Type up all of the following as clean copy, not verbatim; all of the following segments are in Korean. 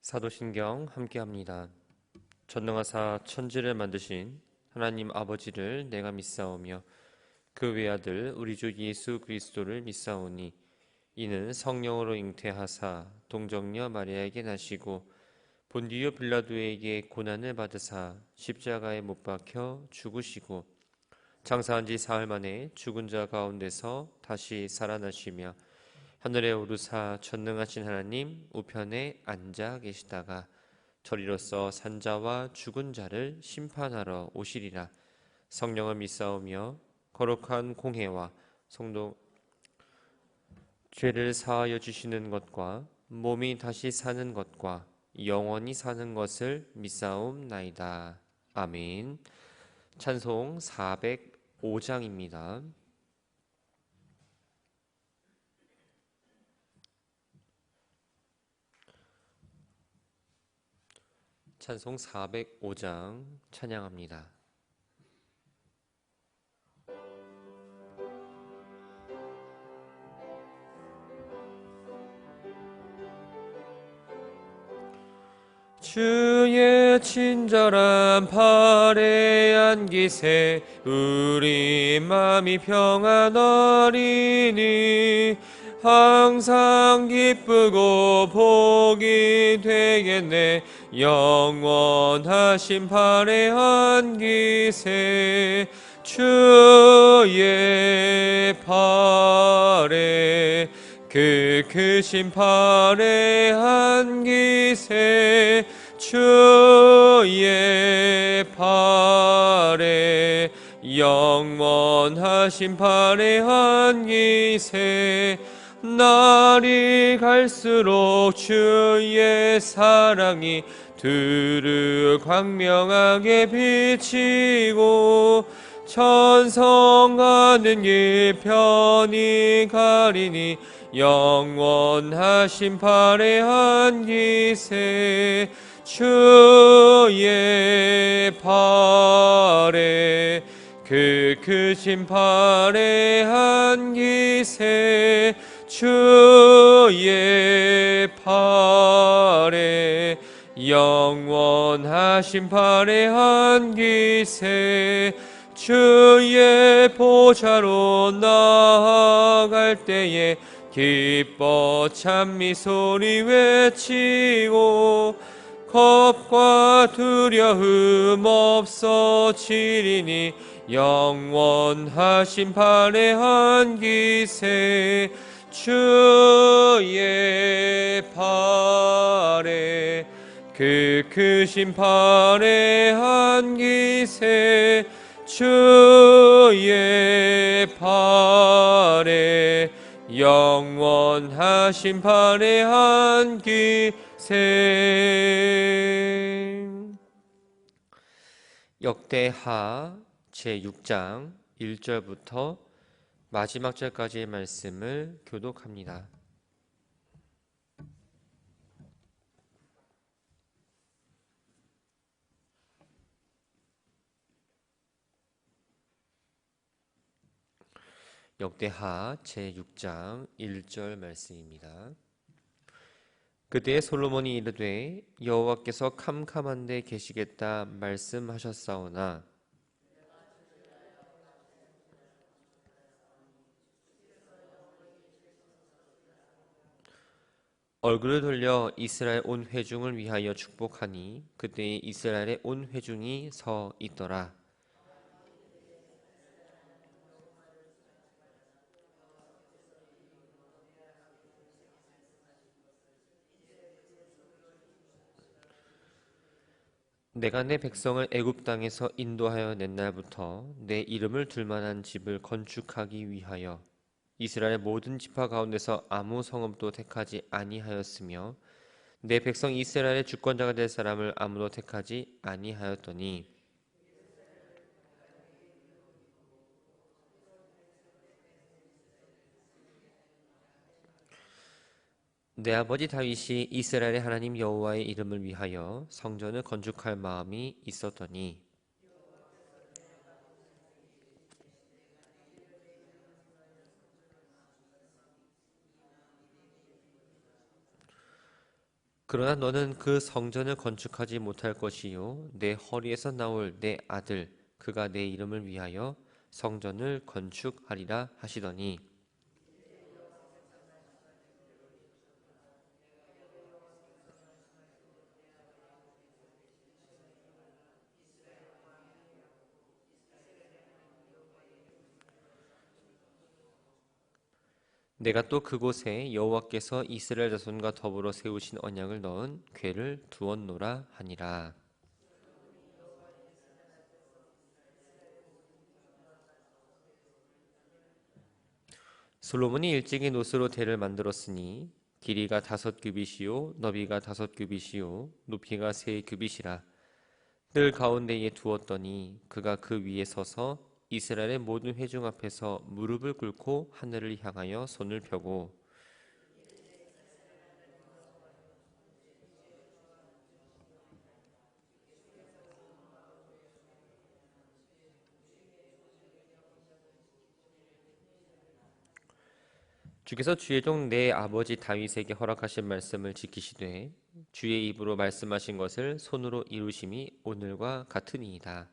사도신경 함께합니다. 전능하사 천지를 만드신 하나님 아버지를 내가 믿사오며 그 외아들 우리 주 예수 그리스도를 믿사오니 이는 성령으로 잉태하사 동정녀 마리아에게 나시고 본디오 빌라도에게 고난을 받으사 십자가에 못 박혀 죽으시고 장사한 지 사흘 만에 죽은 자 가운데서 다시 살아나시며 하늘에 오르사 전능하신 하나님 우편에 앉아 계시다가 저리로서 산자와 죽은 자를 심판하러 오시리라. 성령을 믿사오며 거룩한 공회와 성도 죄를 사하여 주시는 것과 몸이 다시 사는 것과 영원히 사는 것을 믿사옵나이다. 아멘. 찬송 405장입니다. 찬송 405장 찬양합니다. 주의 친절한 팔에 안기세 우리 맘이 평안하리니 항상 기쁘고 복이 되겠네. 영원하신 팔에 안기세 주의 팔에 그 크신 팔에 안기세 주의 팔에 영원하신 팔에 안기세 날이 갈수록 주의 사랑이 두루 광명하게 비치고 천성하는 길 편히 가리니 영원하신 팔에 안기세 주의 팔에 그 크신 팔에 안기세 주의 팔에 영원하신 팔에 안기세 주의 보좌로 나아갈 때에 기뻐 찬미 소리 외치고 겁과 두려움 없어지리니 영원하신 팔에 안기세 주의 팔에 그 크신 팔에 안기세 주의 팔에 영원하신 팔에 안기세. 역대하 제6장 1절부터 마지막 절까지의 말씀을 교독합니다. 역대하 제6장 1절 말씀입니다. 그때 솔로몬이 이르되 여호와께서 캄캄한 데 계시겠다 말씀하셨사오나 얼굴을 돌려 이스라엘 온 회중을 위하여 축복하니 그때 이스라엘의 온 회중이 서 있더라. 내가 내 백성을 애굽 땅에서 인도하여 낸 날부터 내 이름을 둘 만한 집을 건축하기 위하여 이스라엘 모든 지파 가운데서 아무 성읍도 택하지 아니하였으며 내 백성 이스라엘의 주권자가 될 사람을 아무도 택하지 아니하였더니 내 아버지 다윗이 이스라엘의 하나님 여호와의 이름을 위하여 성전을 건축할 마음이 있었더니 그러나 너는 그 성전을 건축하지 못할 것이요 내 허리에서 나올 내 아들 그가 내 이름을 위하여 성전을 건축하리라 하시더니 내가 또 그곳에 여호와께서 이스라엘 자손과 더불어 세우신 언약을 넣은 궤를 두었노라 하니라. 솔로몬이 일찍이 노스로 대를 만들었으니 길이가 5규빗이요 너비가 5규빗이요 높이가 3규빗이라. 뜰 가운데에 두었더니 그가 그 위에 서서 이스라엘의 모든 회중 앞에서 무릎을 꿇고 하늘을 향하여 손을 펴고 주께서 주의 종 내 아버지 다윗에게 허락하신 말씀을 지키시되 주의 입으로 말씀하신 것을 손으로 이루심이 오늘과 같으니이다.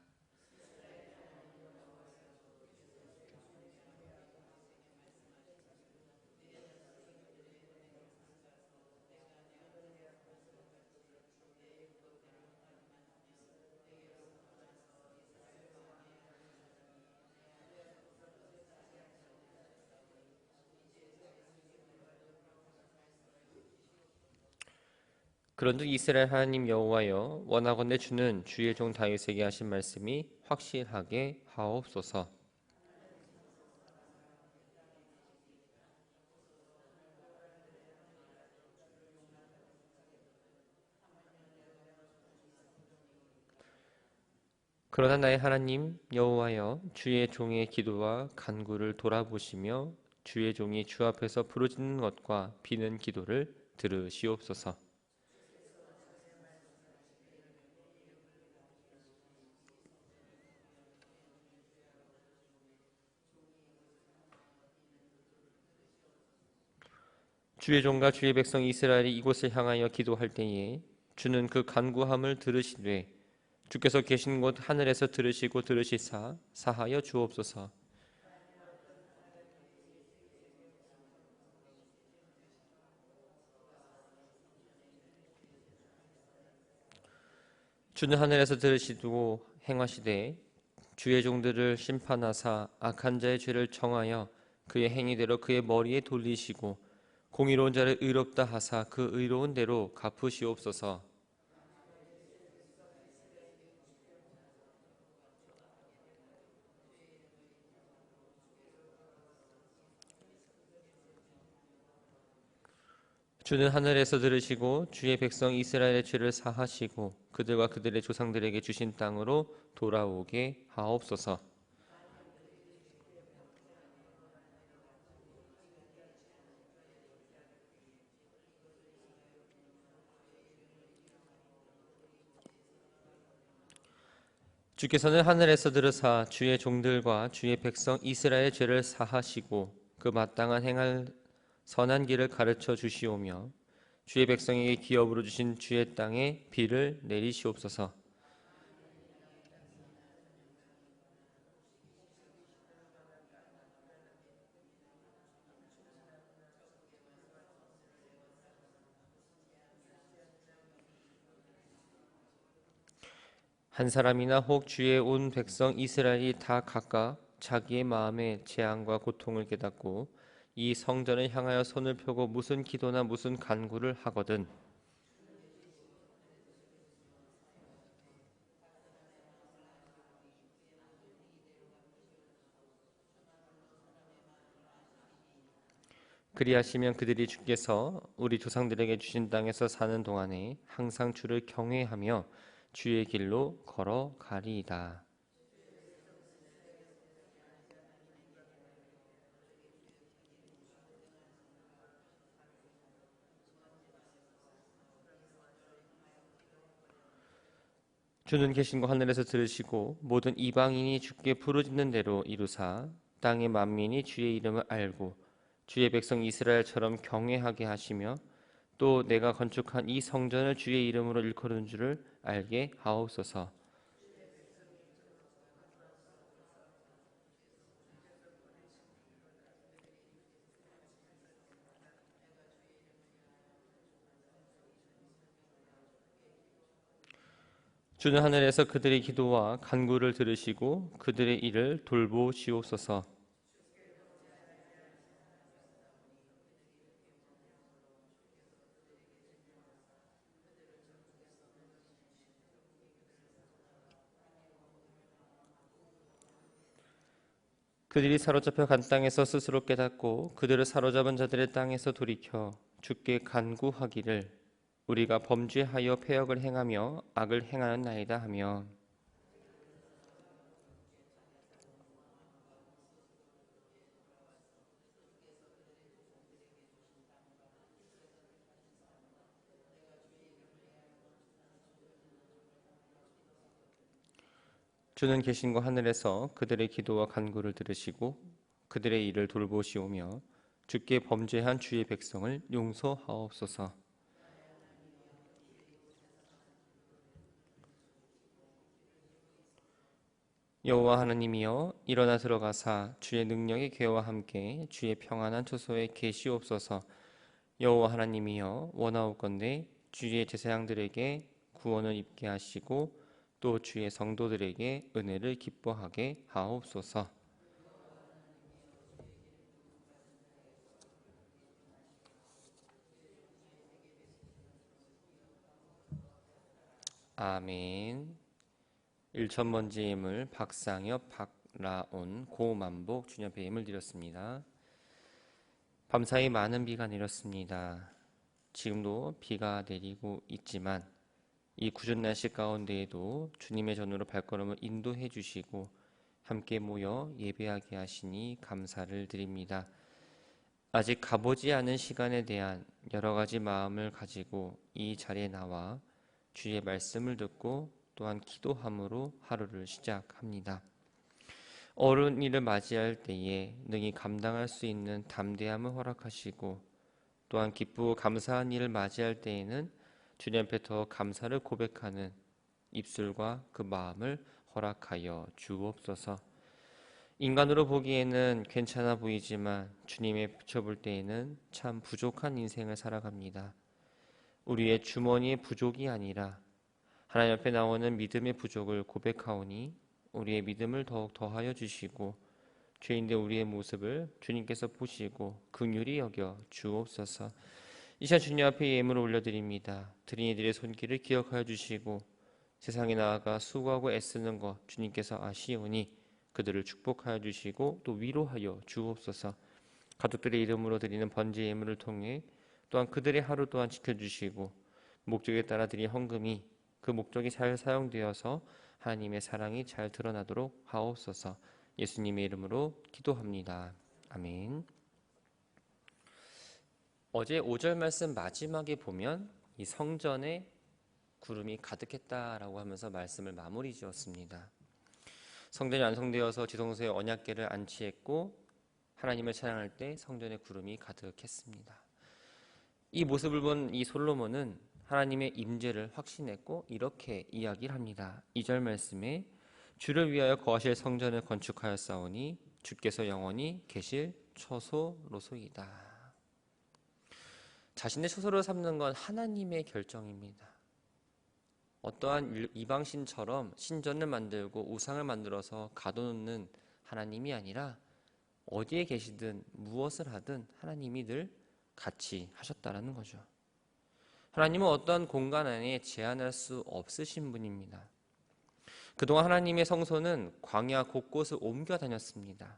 그런즉 이스라엘 하나님 여호와여 원하건대 주는 주의 종 다윗에게 하신 말씀이 확실하게 하옵소서. 그러나 나의 하나님 여호와여 주의 종의 기도와 간구를 돌아보시며 주의 종이 주 앞에서 부르짖는 것과 비는 기도를 들으시옵소서. 주의 종과 주의 백성 이스라엘이 이곳을 향하여 기도할 때에 주는 그 간구함을 들으시되 주께서 계신 곳 하늘에서 들으시고 들으시사 사하여 주옵소서. 주는 하늘에서 들으시고 행하시되 주의 종들을 심판하사 악한 자의 죄를 정하여 그의 행위대로 그의 머리에 돌리시고 공의로운 자를 의롭다 하사 그 의로운 대로 갚으시옵소서. 주는 하늘에서 들으시고 주의 백성 이스라엘의 죄를 사하시고 그들과 그들의 조상들에게 주신 땅으로 돌아오게 하옵소서. 주께서는 하늘에서 들으사 주의 종들과 주의 백성 이스라엘의 죄를 사하시고 그 마땅한 행할 선한 길을 가르쳐 주시오며 주의 백성에게 기업으로 주신 주의 땅에 비를 내리시옵소서. 한 사람이나 혹 주의 온 백성 이스라엘이 다 각각 자기의 마음의 재앙과 고통을 깨닫고 이 성전을 향하여 손을 펴고 무슨 기도나 무슨 간구를 하거든 그리하시면 그들이 주께서 우리 조상들에게 주신 땅에서 사는 동안에 항상 주를 경외하며 주의 길로 걸어가리이다. 주는 계신 곳 하늘에서 들으시고 모든 이방인이 주께 부르짖는 대로 이루사 땅의 만민이 주의 이름을 알고 주의 백성 이스라엘처럼 경외하게 하시며 또 내가 건축한 이 성전을 주의 이름으로 일컬은 줄을 알게 하옵소서. 주는 하늘에서 그들의 기도와 간구를 들으시고 그들의 일을 돌보시옵소서. 그들이 사로잡혀 간 땅에서 스스로 깨닫고 그들을 사로잡은 자들의 땅에서 돌이켜 주께 간구하기를 우리가 범죄하여 패역을 행하며 악을 행하였나이다 하며, 주는 계신 곳 하늘에서 그들의 기도와 간구를 들으시고 그들의 일을 돌보시오며 주께 범죄한 주의 백성을 용서하옵소서. 여호와 하나님이여, 일어나 들어가사 주의 능력의 궤와 함께 주의 평안한 초소에 계시옵소서. 여호와 하나님이여, 원하옵건대 주의 제사장들에게 구원을 입게 하시고 또 주의 성도들에게 은혜를 기뻐하게 하옵소서. 아멘. 일천번째 예물 박상엽, 박라온, 고만복 주님 앞에 예물 드렸습니다. 밤사이 많은 비가 내렸습니다. 지금도 비가 내리고 있지만 이 궂은 날씨 가운데에도 주님의 전으로 발걸음을 인도해 주시고 함께 모여 예배하게 하시니 감사를 드립니다. 아직 가보지 않은 시간에 대한 여러 가지 마음을 가지고 이 자리에 나와 주의 말씀을 듣고 또한 기도함으로 하루를 시작합니다. 어른이를 맞이할 때에 능히 감당할 수 있는 담대함을 허락하시고 또한 기쁘고 감사한 일을 맞이할 때에는 주님 앞에 더 감사를 고백하는 입술과 그 마음을 허락하여 주옵소서. 인간으로 보기에는 괜찮아 보이지만 주님의 비춰볼 때에는 참 부족한 인생을 살아갑니다. 우리의 주머니의 부족이 아니라 하나님 앞에 나오는 믿음의 부족을 고백하오니 우리의 믿음을 더욱 더하여 주시고 죄인된 우리의 모습을 주님께서 보시고 긍휼히 여겨 주옵소서. 이 시간 주님 앞에 예물을 올려드립니다. 드린 이들의 손길을 기억하여 주시고 세상에 나아가 수고하고 애쓰는 것 주님께서 아시오니 그들을 축복하여 주시고 또 위로하여 주옵소서. 가족들의 이름으로 드리는 번제 예물을 통해 또한 그들의 하루 또한 지켜주시고 목적에 따라 드린 헌금이 그 목적이 잘 사용되어서 하나님의 사랑이 잘 드러나도록 하옵소서. 예수님의 이름으로 기도합니다. 아멘. 어제 5절 말씀 마지막에 보면 이 성전에 구름이 가득했다라고 하면서 말씀을 마무리 지었습니다. 성전이 완성되어서 지성소에 언약궤를 안치했고 하나님을 찬양할 때 성전에 구름이 가득했습니다. 이 모습을 본 이 솔로몬은 하나님의 임재를 확신했고 이렇게 이야기를 합니다. 2절 말씀에 주를 위하여 거하실 성전을 건축하였사오니 주께서 영원히 계실 처소로소이다. 자신의 처소로 삼는 건 하나님의 결정입니다. 어떠한 이방신처럼 신전을 만들고 우상을 만들어서 가둬놓는 하나님이 아니라 어디에 계시든 무엇을 하든 하나님이 늘 같이 하셨다라는 거죠. 하나님은 어떠한 공간 안에 제한할 수 없으신 분입니다. 그동안 하나님의 성소는 광야 곳곳을 옮겨 다녔습니다.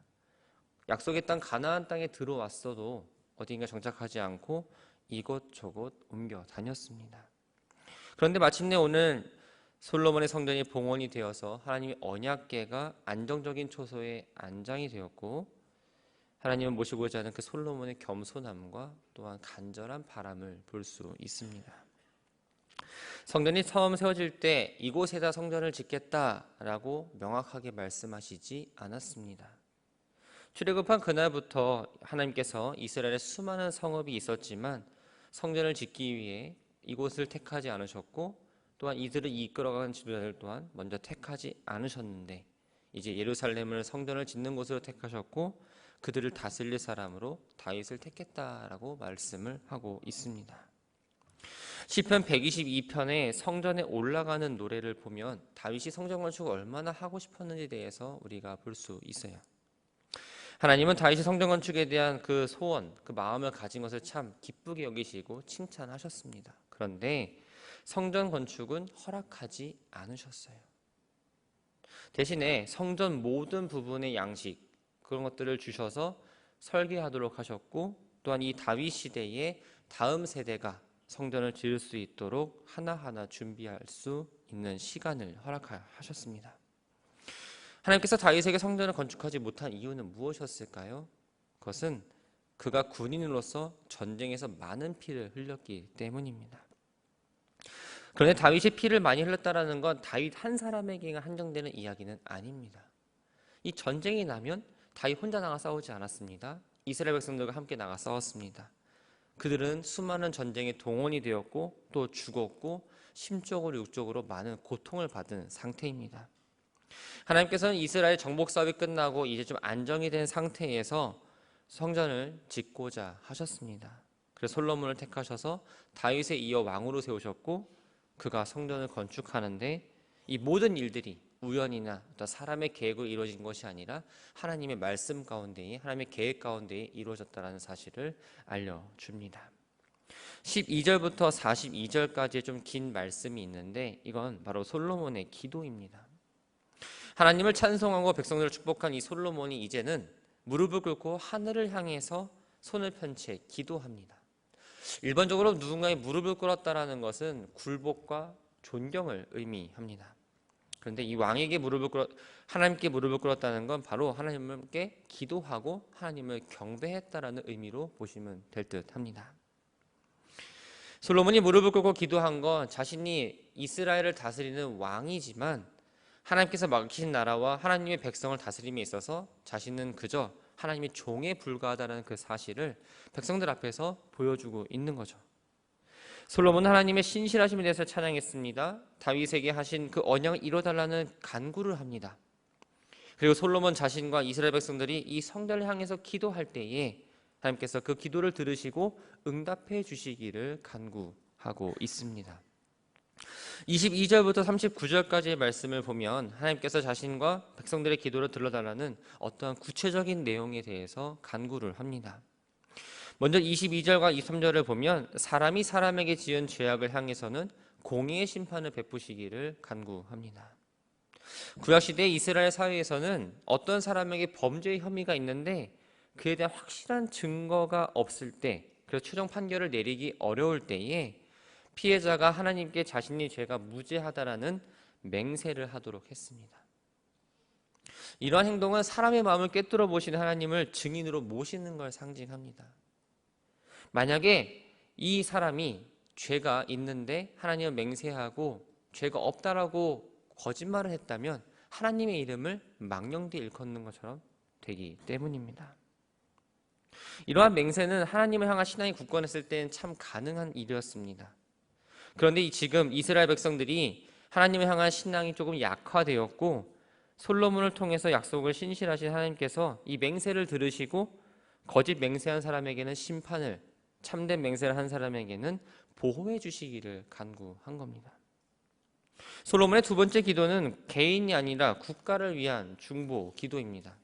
약속의 땅 가나안 땅에 들어왔어도 어딘가 정착하지 않고 이곳저곳 옮겨 다녔습니다. 그런데 마침내 오늘 솔로몬의 성전이 봉헌이 되어서 하나님의 언약궤가 안정적인 초소에 안장이 되었고 하나님을 모시고자 하는 그 솔로몬의 겸손함과 또한 간절한 바람을 볼 수 있습니다. 성전이 처음 세워질 때 이곳에다 성전을 짓겠다라고 명확하게 말씀하시지 않았습니다. 출애굽한 그날부터 하나님께서 이스라엘에 수많은 성읍이 있었지만 성전을 짓기 위해 이곳을 택하지 않으셨고 또한 이들을 이끌어가는 지도자들 또한 먼저 택하지 않으셨는데 이제 예루살렘을 성전을 짓는 곳으로 택하셨고 그들을 다스릴 사람으로 다윗을 택했다라고 말씀을 하고 있습니다. 시편 122편의 성전에 올라가는 노래를 보면 다윗이 성전 건축을 얼마나 하고 싶었는지에 대해서 우리가 볼 수 있어요. 하나님은 다윗이 성전 건축에 대한 그 소원, 그 마음을 가진 것을 참 기쁘게 여기시고 칭찬하셨습니다. 그런데 성전 건축은 허락하지 않으셨어요. 대신에 성전 모든 부분의 양식, 그런 것들을 주셔서 설계하도록 하셨고 또한 이 다윗 시대의 다음 세대가 성전을 지을 수 있도록 하나하나 준비할 수 있는 시간을 허락하셨습니다. 하나님께서 다윗에게 성전을 건축하지 못한 이유는 무엇이었을까요? 그것은 그가 군인으로서 전쟁에서 많은 피를 흘렸기 때문입니다. 그런데 다윗이 피를 많이 흘렸다는 건 다윗 한 사람에게 한정되는 이야기는 아닙니다. 이 전쟁이 나면 다윗 혼자 나가 싸우지 않았습니다. 이스라엘 백성들과 함께 나가 싸웠습니다. 그들은 수많은 전쟁에 동원이 되었고 또 죽었고 심적으로 육적으로 많은 고통을 받은 상태입니다. 하나님께서는 이스라엘 정복 사업이 끝나고 이제 좀 안정이 된 상태에서 성전을 짓고자 하셨습니다. 그래서 솔로몬을 택하셔서 다윗에 이어 왕으로 세우셨고 그가 성전을 건축하는데 이 모든 일들이 우연이나 어떤 사람의 계획으로 이루어진 것이 아니라 하나님의 말씀 가운데에 하나님의 계획 가운데에 이루어졌다는 사실을 알려줍니다. 12절부터 42절까지의 좀 긴 말씀이 있는데 이건 바로 솔로몬의 기도입니다. 하나님을 찬송하고 백성들을 축복한 이 솔로몬이 이제는 무릎을 꿇고 하늘을 향해서 손을 편 채 기도합니다. 일반적으로 누군가의 무릎을 꿇었다는 것은 굴복과 존경을 의미합니다. 그런데 이 왕에게 하나님께 무릎을 꿇었다는 건 바로 하나님께 기도하고 하나님을 경배했다라는 의미로 보시면 될 듯합니다. 솔로몬이 무릎을 꿇고 기도한 건 자신이 이스라엘을 다스리는 왕이지만 하나님께서 맡기신 나라와 하나님의 백성을 다스림에 있어서 자신은 그저 하나님의 종에 불과하다는 그 사실을 백성들 앞에서 보여주고 있는 거죠. 솔로몬은 하나님의 신실하심에 대해서 찬양했습니다. 다윗에게 하신 그 언약을 이뤄달라는 간구를 합니다. 그리고 솔로몬 자신과 이스라엘 백성들이 이 성전을 향해서 기도할 때에 하나님께서 그 기도를 들으시고 응답해 주시기를 간구하고 있습니다. 22절부터 39절까지의 말씀을 보면 하나님께서 자신과 백성들의 기도를 들어달라는 어떠한 구체적인 내용에 대해서 간구를 합니다. 먼저 22절과 23절을 보면 사람이 사람에게 지은 죄악을 향해서는 공의의 심판을 베푸시기를 간구합니다. 구약시대 이스라엘 사회에서는 어떤 사람에게 범죄의 혐의가 있는데 그에 대한 확실한 증거가 없을 때, 그래서 최종 판결을 내리기 어려울 때에 피해자가 하나님께 자신의 죄가 무죄하다라는 맹세를 하도록 했습니다. 이러한 행동은 사람의 마음을 꿰뚫어 보시는 하나님을 증인으로 모시는 걸 상징합니다. 만약에 이 사람이 죄가 있는데 하나님을 맹세하고 죄가 없다라고 거짓말을 했다면 하나님의 이름을 망령되이 일컫는 것처럼 되기 때문입니다. 이러한 맹세는 하나님을 향한 신앙이 굳건했을 때는 참 가능한 일이었습니다. 그런데 지금 이스라엘 백성들이 하나님을 향한 신앙이 조금 약화되었고 솔로몬을 통해서 약속을 신실하신 하나님께서 이 맹세를 들으시고 거짓 맹세한 사람에게는 심판을, 참된 맹세를 한 사람에게는 보호해 주시기를 간구한 겁니다. 솔로몬의 두 번째 기도는 개인이 아니라 국가를 위한 중보 기도입니다.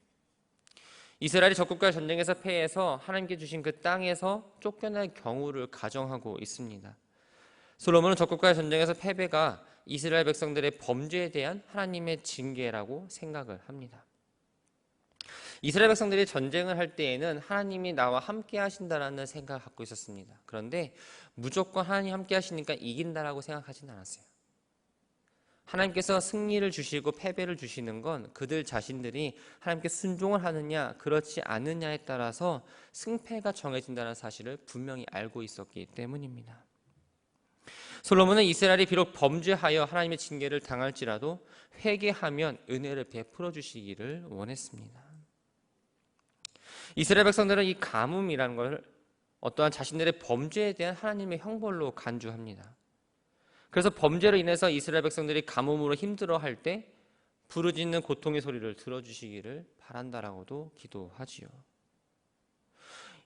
이스라엘이 적국과의 전쟁에서 패해서 하나님께 주신 그 땅에서 쫓겨날 경우를 가정하고 있습니다. 솔로몬은 적국과의 전쟁에서 패배가 이스라엘 백성들의 범죄에 대한 하나님의 징계라고 생각을 합니다. 이스라엘 백성들이 전쟁을 할 때에는 하나님이 나와 함께 하신다라는 생각을 갖고 있었습니다. 그런데 무조건 하나님 함께 하시니까 이긴다라고 생각하지는 않았어요. 하나님께서 승리를 주시고 패배를 주시는 건 그들 자신들이 하나님께 순종을 하느냐 그렇지 않느냐에 따라서 승패가 정해진다는 사실을 분명히 알고 있었기 때문입니다. 솔로몬은 이스라엘이 비록 범죄하여 하나님의 징계를 당할지라도 회개하면 은혜를 베풀어 주시기를 원했습니다. 이스라엘 백성들은 이 가뭄이라는 걸 어떠한 자신들의 범죄에 대한 하나님의 형벌로 간주합니다. 그래서 범죄로 인해서 이스라엘 백성들이 가뭄으로 힘들어할 때 부르짖는 고통의 소리를 들어주시기를 바란다라고도 기도하지요.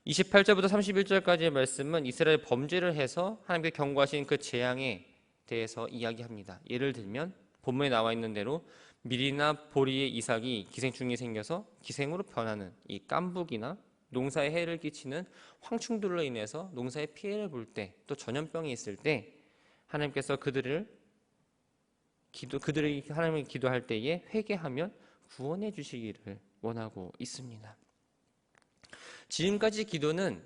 28절부터 31절까지의 말씀은 이스라엘 범죄를 해서 하나님께 경고하신 그 재앙에 대해서 이야기합니다. 예를 들면 본문에 나와 있는 대로 밀이나 보리의 이삭이 기생충이 생겨서 기생으로 변하는 이 깐북이나 농사에 해를 끼치는 황충들로 인해서 농사에 피해를 볼 때, 또 전염병이 있을 때 하나님께서 그들이 하나님을 기도할 때에 회개하면 구원해 주시기를 원하고 있습니다. 지금까지 기도는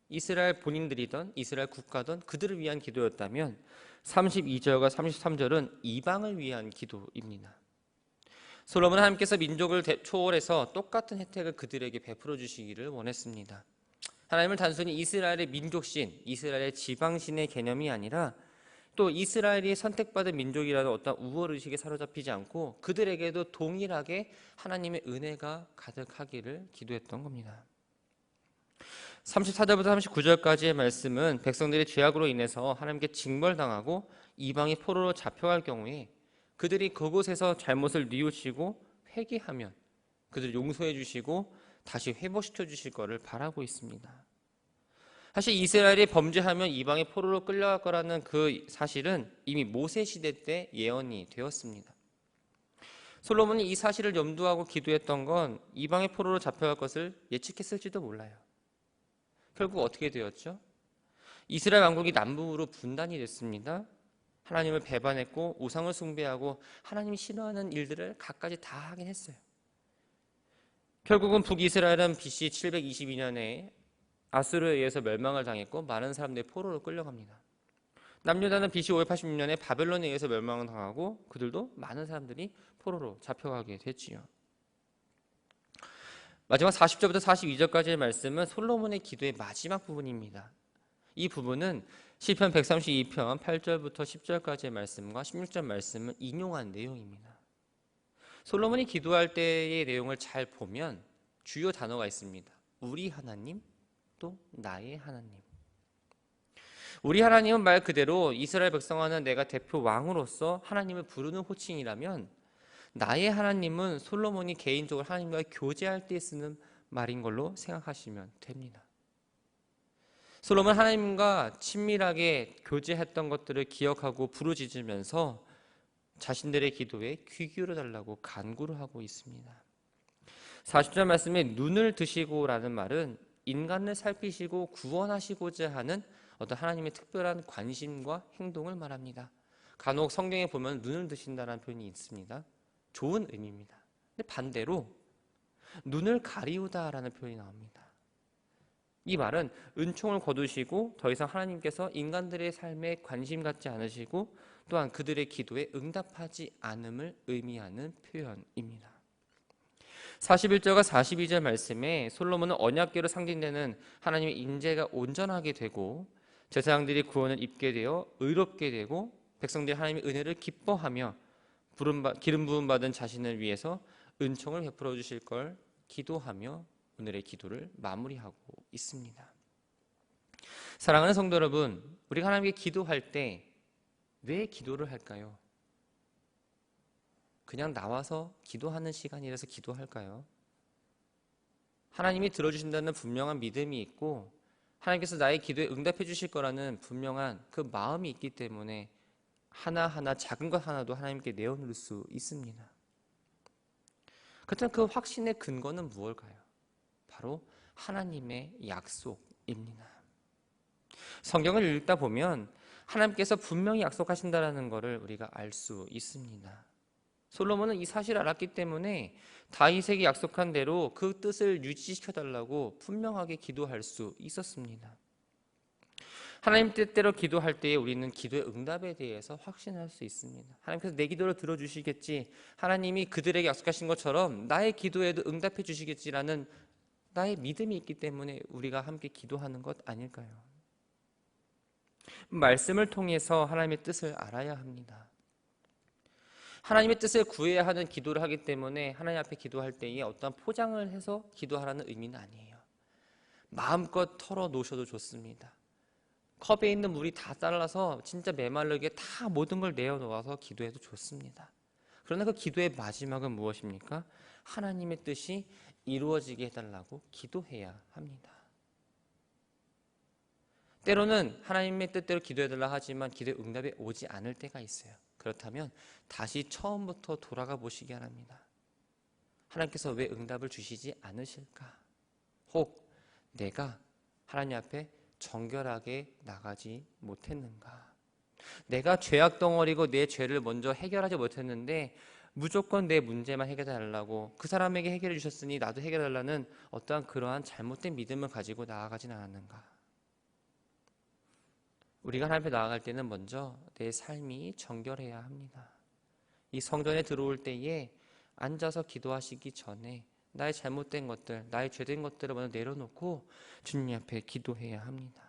이스라엘 본인들이던 이스라엘 국가던 그들을 위한 기도였다면 32절과 33절은 이방을 위한 기도입니다. 솔로몬은 하나님께서 민족을 초월해서 똑같은 혜택을 그들에게 베풀어 주시기를 원했습니다. 하나님은 단순히 이스라엘의 민족신, 이스라엘의 지방신의 개념이 아니라 또 이스라엘이 선택받은 민족이라는 어떤 우월의식에 사로잡히지 않고 그들에게도 동일하게 하나님의 은혜가 가득하기를 기도했던 겁니다. 34절부터 39절까지의 말씀은 백성들이 죄악으로 인해서 하나님께 징벌당하고 이방의 포로로 잡혀갈 경우에 그들이 그곳에서 잘못을 뉘우치고 회개하면 그들을 용서해 주시고 다시 회복시켜 주실 것을 바라고 있습니다. 사실 이스라엘이 범죄하면 이방의 포로로 끌려갈 거라는 그 사실은 이미 모세 시대 때 예언이 되었습니다. 솔로몬이 이 사실을 염두하고 기도했던 건 이방의 포로로 잡혀갈 것을 예측했을지도 몰라요. 결국 어떻게 되었죠? 이스라엘 왕국이 남북으로 분단이 됐습니다. 하나님을 배반했고 우상을 숭배하고 하나님이 싫어하는 일들을 갖가지 다 하긴 했어요. 결국은 북이스라엘은 BC 722년에 아수르에 의해서 멸망을 당했고 많은 사람들이 포로로 끌려갑니다. 남유다는 BC 586년에 바벨론에 의해서 멸망을 당하고 그들도 많은 사람들이 포로로 잡혀가게 됐지요. 마지막 40절부터 42절까지의 말씀은 솔로몬의 기도의 마지막 부분입니다. 이 부분은 시편 132편 8절부터 10절까지의 말씀과 16절 말씀을 인용한 내용입니다. 솔로몬이 기도할 때의 내용을 잘 보면 주요 단어가 있습니다. 우리 하나님, 또 나의 하나님. 우리 하나님은 말 그대로 이스라엘 백성하는 내가 대표 왕으로서 하나님을 부르는 호칭이라면 나의 하나님은 솔로몬이 개인적으로 하나님과 교제할 때 쓰는 말인 걸로 생각하시면 됩니다. 솔로몬은 하나님과 친밀하게 교제했던 것들을 기억하고 부르짖으면서 자신들의 기도에 귀 기울여 달라고 간구를 하고 있습니다. 40절 말씀에 눈을 드시고라는 말은 인간을 살피시고 구원하시고자 하는 어떤 하나님의 특별한 관심과 행동을 말합니다. 간혹 성경에 보면 눈을 드신다는 표현이 있습니다. 좋은 의미입니다. 근데 반대로 눈을 가리우다라는 표현이 나옵니다. 이 말은 은총을 거두시고 더 이상 하나님께서 인간들의 삶에 관심 갖지 않으시고 또한 그들의 기도에 응답하지 않음을 의미하는 표현입니다. 41절과 42절 말씀에 솔로몬은 언약궤로 상징되는 하나님의 인재가 온전하게 되고 제사장들이 구원을 입게 되어 의롭게 되고 백성들이 하나님의 은혜를 기뻐하며 기름 부음 받은 자신을 위해서 은총을 베풀어 주실 걸 기도하며 오늘의 기도를 마무리하고 있습니다. 사랑하는 성도 여러분, 우리가 하나님께 기도할 때 왜 기도를 할까요? 그냥 나와서 기도하는 시간이라서 기도할까요? 하나님이 들어주신다는 분명한 믿음이 있고 하나님께서 나의 기도에 응답해 주실 거라는 분명한 그 마음이 있기 때문에 하나하나 작은 것 하나도 하나님께 내어놓을 수 있습니다. 그렇다면 그 확신의 근거는 무엇일까요? 바로 하나님의 약속입니다. 성경을 읽다 보면 하나님께서 분명히 약속하신다는 것을 우리가 알 수 있습니다. 솔로몬은 이 사실을 알았기 때문에 다윗에게 약속한 대로 그 뜻을 유지시켜달라고 분명하게 기도할 수 있었습니다. 하나님 뜻대로 기도할 때에 우리는 기도의 응답에 대해서 확신할 수 있습니다. 하나님께서 내 기도를 들어주시겠지, 하나님이 그들에게 약속하신 것처럼 나의 기도에도 응답해 주시겠지라는 나의 믿음이 있기 때문에 우리가 함께 기도하는 것 아닐까요? 말씀을 통해서 하나님의 뜻을 알아야 합니다. 하나님의 뜻을 구해야 하는 기도를 하기 때문에 하나님 앞에 기도할 때에 어떤 포장을 해서 기도하라는 의미는 아니에요. 마음껏 털어놓으셔도 좋습니다. 컵에 있는 물이 다 잘라서 진짜 메마르게 다 모든 걸 내어놓아서 기도해도 좋습니다. 그러나 그 기도의 마지막은 무엇입니까? 하나님의 뜻이 이루어지게 해달라고 기도해야 합니다. 때로는 하나님의 뜻대로 기도해달라 하지만 기도의 응답이 오지 않을 때가 있어요. 그렇다면 다시 처음부터 돌아가 보시기 바랍니다. 하나님께서 왜 응답을 주시지 않으실까? 혹 내가 하나님 앞에 정결하게 나가지 못했는가? 내가 죄악 덩어리고 내 죄를 먼저 해결하지 못했는데 무조건 내 문제만 해결해달라고 그 사람에게 해결해 주셨으니 나도 해결해달라는 어떠한 그러한 잘못된 믿음을 가지고 나아가진 않았는가? 우리가 하나님 앞에 나아갈 때는 먼저 내 삶이 정결해야 합니다. 이 성전에 들어올 때에 앉아서 기도하시기 전에 나의 잘못된 것들, 나의 죄된 것들을 먼저 내려놓고 주님 앞에 기도해야 합니다.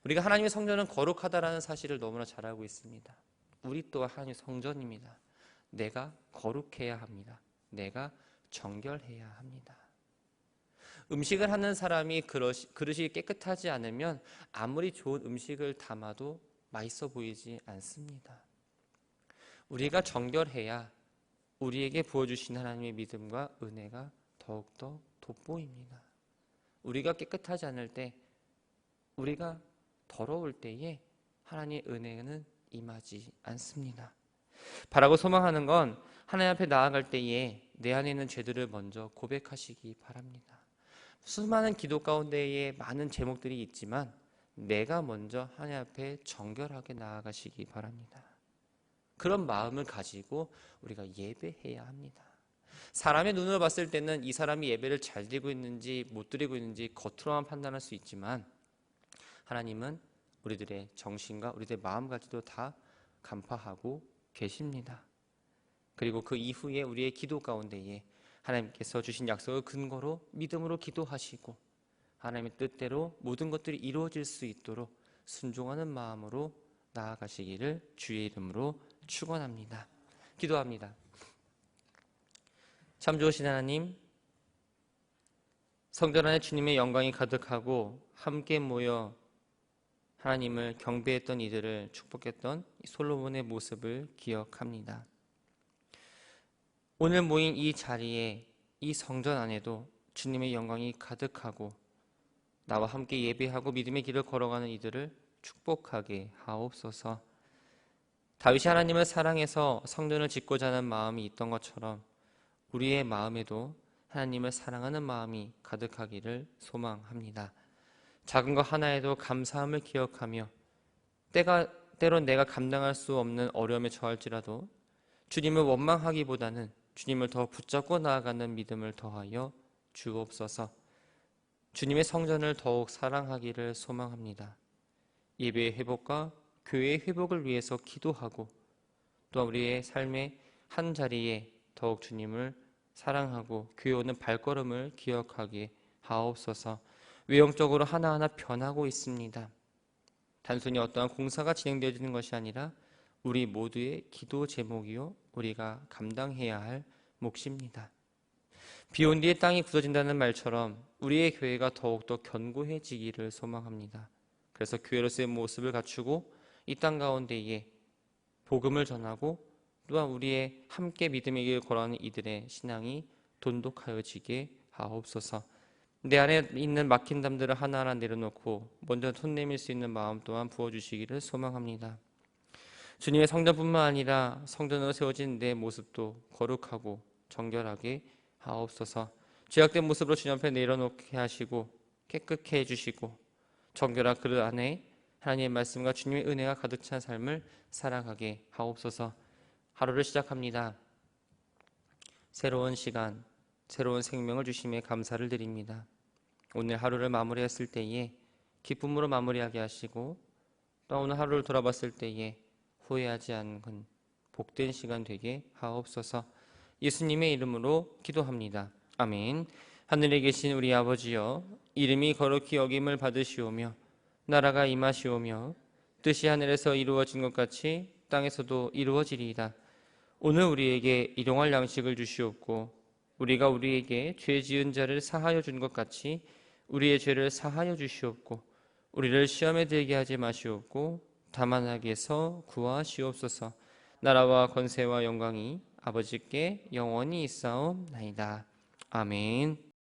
우리가 하나님의 성전은 거룩하다라는 사실을 너무나 잘 알고 있습니다. 우리 또한 하나님의 성전입니다. 내가 거룩해야 합니다. 내가 정결해야 합니다. 음식을 하는 사람이 그릇이 깨끗하지 않으면 아무리 좋은 음식을 담아도 맛있어 보이지 않습니다. 우리가 정결해야 우리에게 부어주신 하나님의 믿음과 은혜가 더욱더 돋보입니다. 우리가 깨끗하지 않을 때, 우리가 더러울 때에 하나님의 은혜는 임하지 않습니다. 바라고 소망하는 건 하나님 앞에 나아갈 때에 내 안에 있는 죄들을 먼저 고백하시기 바랍니다. 수많은 기도 가운데에 많은 제목들이 있지만 내가 먼저 하나님 앞에 정결하게 나아가시기 바랍니다. 그런 마음을 가지고 우리가 예배해야 합니다. 사람의 눈으로 봤을 때는 이 사람이 예배를 잘 드리고 있는지 못 드리고 있는지 겉으로만 판단할 수 있지만 하나님은 우리들의 정신과 우리들의 마음까지도 다 간파하고 계십니다. 그리고 그 이후에 우리의 기도 가운데에 하나님께서 주신 약속을 근거로 믿음으로 기도하시고 하나님의 뜻대로 모든 것들이 이루어질 수 있도록 순종하는 마음으로 나아가시기를 주의 이름으로 축원합니다. 기도합니다. 참 좋으신 하나님, 성전 안에 주님의 영광이 가득하고 함께 모여 하나님을 경배했던 이들을 축복했던 솔로몬의 모습을 기억합니다. 오늘 모인 이 자리에 이 성전 안에도 주님의 영광이 가득하고 나와 함께 예배하고 믿음의 길을 걸어가는 이들을 축복하게 하옵소서. 다윗이 하나님을 사랑해서 성전을 짓고자 하는 마음이 있던 것처럼 우리의 마음에도 하나님을 사랑하는 마음이 가득하기를 소망합니다. 작은 것 하나에도 감사함을 기억하며 때론 내가 감당할 수 없는 어려움에 처할지라도 주님을 원망하기보다는 주님을 더 붙잡고 나아가는 믿음을 더하여 주옵소서. 주님의 성전을 더욱 사랑하기를 소망합니다. 예배의 회복과 교회의 회복을 위해서 기도하고 또한 우리의 삶의 한 자리에 더욱 주님을 사랑하고 교회 오는 발걸음을 기억하게 하옵소서. 외형적으로 하나하나 변하고 있습니다. 단순히 어떠한 공사가 진행되어지는 것이 아니라 우리 모두의 기도 제목이요 우리가 감당해야 할 몫입니다. 비 온 뒤에 땅이 굳어진다는 말처럼 우리의 교회가 더욱더 견고해지기를 소망합니다. 그래서 교회로서의 모습을 갖추고 이 땅 가운데에 복음을 전하고 또한 우리의 함께 믿음의 길을 걸어가는 이들의 신앙이 돈독하여지게 하옵소서. 내 안에 있는 막힌 담들을 하나하나 내려놓고 먼저 손 내밀 수 있는 마음 또한 부어주시기를 소망합니다. 주님의 성전뿐만 아니라 성전으로 세워진 내 모습도 거룩하고 정결하게 하옵소서. 죄악된 모습으로 주님 앞에 내려놓게 하시고 깨끗게 해주시고 정결한 그릇 안에 하나님의 말씀과 주님의 은혜가 가득 찬 삶을 살아가게 하옵소서. 하루를 시작합니다. 새로운 시간, 새로운 생명을 주심에 감사를 드립니다. 오늘 하루를 마무리했을 때에 기쁨으로 마무리하게 하시고 또 오늘 하루를 돌아봤을 때에 후회하지 않은 복된 시간 되게 하옵소서. 예수님의 이름으로 기도합니다. 아멘. 하늘에 계신 우리 아버지여, 이름이 거룩히 여김을 받으시오며 나라가 임하시오며 뜻이 하늘에서 이루어진 것 같이 땅에서도 이루어지리이다. 오늘 우리에게 일용할 양식을 주시옵고 우리가 우리에게 죄 지은 자를 사하여 준 것 같이 우리의 죄를 사하여 주시옵고 우리를 시험에 들게 하지 마시옵고 다만 악에서 구하시옵소서. 나라와 권세와 영광이 아버지께 영원히 있사옵나이다. 아멘.